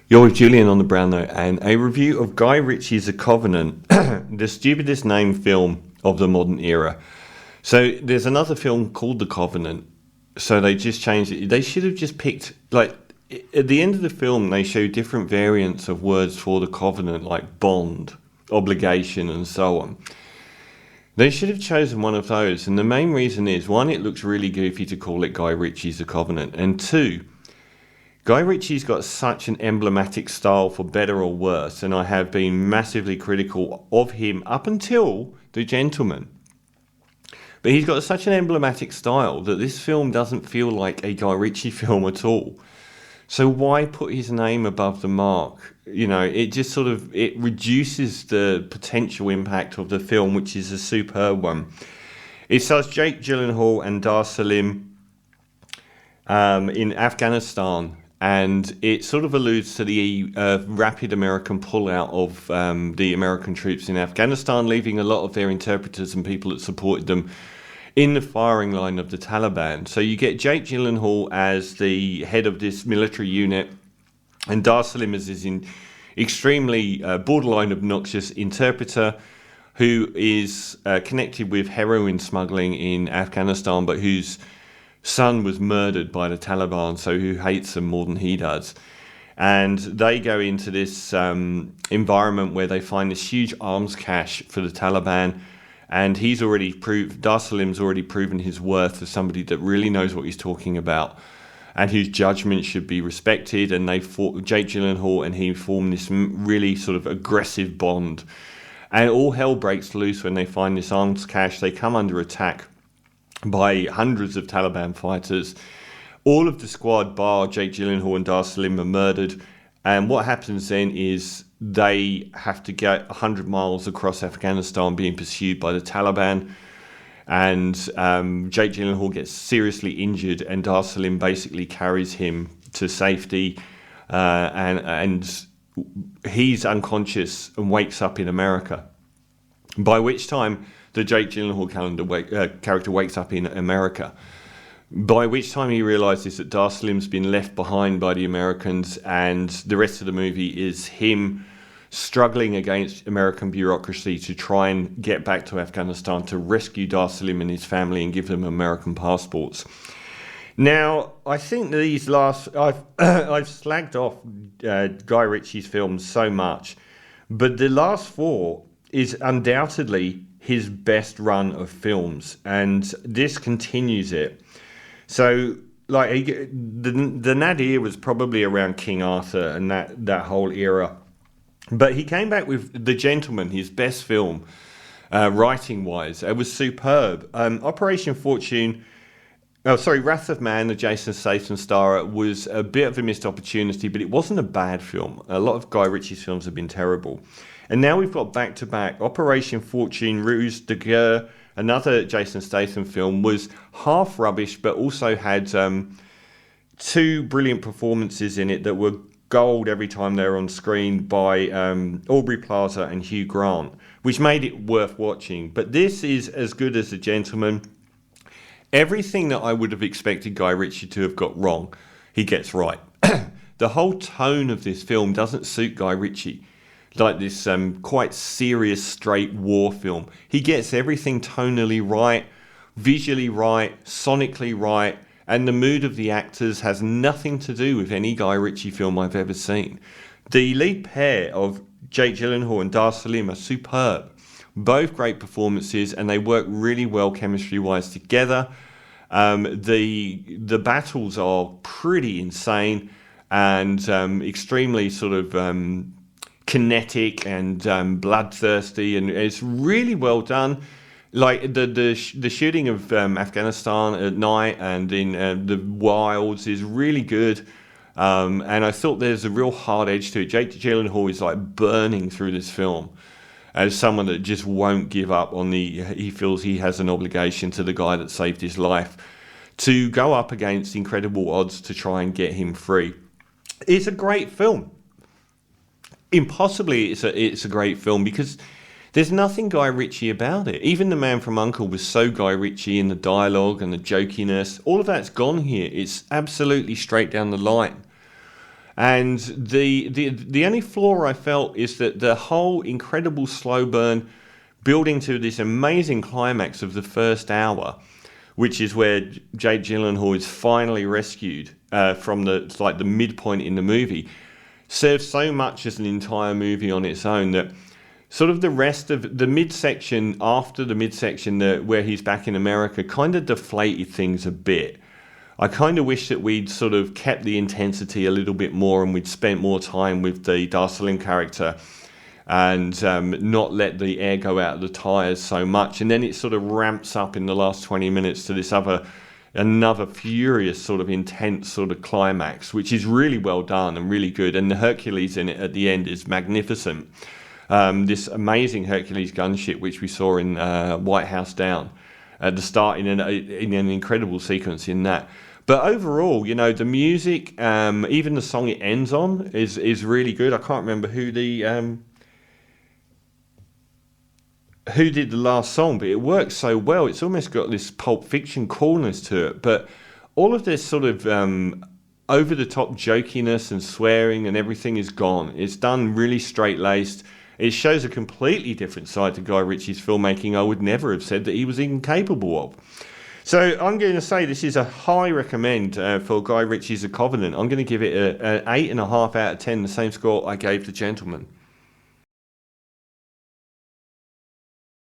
You're with Julian on the Brown Note and a review of Guy Ritchie's The Covenant, the stupidest named film of the modern era. So there's another film called The Covenant, so they just changed it. They should have just picked, like, at the end of the film, they show different variants of words for the covenant, like bond, obligation, and so on. They should have chosen one of those, and the main reason is, one, it looks really goofy to call it Guy Ritchie's The Covenant, and two, Guy Ritchie's got such an emblematic style, for better or worse, and I have been massively critical of him up until The Gentleman. But he's got such an emblematic style that this film doesn't feel like a Guy Ritchie film at all. So why put his name above the mark? You know, it just sort of, it reduces the potential impact of the film, which is a superb one. It stars Jake Gyllenhaal and Salim in Afghanistan. And it sort of alludes to the rapid American pullout of the American troops in Afghanistan, leaving a lot of their interpreters and people that supported them in the firing line of the Taliban. So you get Jake Gyllenhaal as the head of this military unit, and Dar Salim as his extremely borderline obnoxious interpreter who is connected with heroin smuggling in Afghanistan, but whose son was murdered by the Taliban, so who hates them more than he does. And they go into this environment where they find this huge arms cache for the Taliban, and he's already Dar Salim's already proven his worth as somebody that really knows what he's talking about and whose judgment should be respected. And Jake Gyllenhaal and he form this really sort of aggressive bond, and all hell breaks loose when they find this arms cache. They come under attack by hundreds of Taliban fighters. All of the squad, bar Jake Gyllenhaal and Dar Salim, are murdered. And what happens then is they have to get 100 miles across Afghanistan being pursued by the Taliban. And Jake Gyllenhaal gets seriously injured, and Dar Salim basically carries him to safety. And he's unconscious and wakes up in America. By which time the Jake Gyllenhaal character wakes up in America, by which time he realises that Dar Salim's been left behind by the Americans, and the rest of the movie is him struggling against American bureaucracy to try and get back to Afghanistan to rescue Dar Salim and his family and give them American passports. Now, I think these last... I've slagged off Guy Ritchie's films so much, but the last four is undoubtedly his best run of films, and this continues it. So, like, the nadir was probably around King Arthur and that whole era, but he came back with The Gentleman, his best film, writing-wise. It was superb. Wrath of Man, the Jason Statham star, was a bit of a missed opportunity, but it wasn't a bad film. A lot of Guy Ritchie's films have been terrible. And now we've got back-to-back. Operation Fortune, Ruse de Guerre, another Jason Statham film, was half rubbish, but also had two brilliant performances in it that were gold every time they were on screen by Aubrey Plaza and Hugh Grant, which made it worth watching. But this is as good as The Gentleman. Everything that I would have expected Guy Ritchie to have got wrong, he gets right. The whole tone of this film doesn't suit Guy Ritchie. Like this quite serious, straight war film. He gets everything tonally right, visually right, sonically right, and the mood of the actors has nothing to do with any Guy Ritchie film I've ever seen. The lead pair of Jake Gyllenhaal and Dar Salim are superb. Both great performances, and they work really well chemistry-wise together. The battles are pretty insane and extremely sort of kinetic and bloodthirsty, and it's really well done. Like the shooting of Afghanistan at night and in the wilds is really good, and I thought there's a real hard edge to it. Jake Gyllenhaal is like burning through this film as someone that just won't give up on he feels he has an obligation to the guy that saved his life to go up against incredible odds to try and get him free. It's a great film. Impossibly, it's a great film because there's nothing Guy Ritchie about it. Even The Man from U.N.C.L.E. was so Guy Ritchie in the dialogue and the jokiness. All of that's gone here. It's absolutely straight down the line. And the only flaw I felt is that the whole incredible slow burn building to this amazing climax of the first hour, which is where Jake Gyllenhaal is finally rescued from the midpoint in the movie, serves so much as an entire movie on its own that sort of the rest of the midsection, after the midsection where he's back in America, kind of deflated things a bit. I kind of wish that we'd sort of kept the intensity a little bit more and we'd spent more time with the Salim character and not let the air go out of the tyres so much. And then it sort of ramps up in the last 20 minutes to this another furious sort of intense sort of climax, which is really well done and really good. And the Hercules in it at the end is magnificent. This amazing Hercules gunship, which we saw in White House Down at the start in an incredible sequence in that. But overall, the music, even the song it ends on is really good. I can't remember who did the last song, but it works so well. It's almost got this Pulp Fiction coolness to it. But all of this sort of over-the-top jokiness and swearing and everything is gone. It's done really straight-laced. It shows a completely different side to Guy Ritchie's filmmaking I would never have said that he was even capable of. So I'm going to say this is a high recommend for Guy Ritchie's A Covenant. I'm going to give it an 8.5 out of 10, the same score I gave The Gentleman.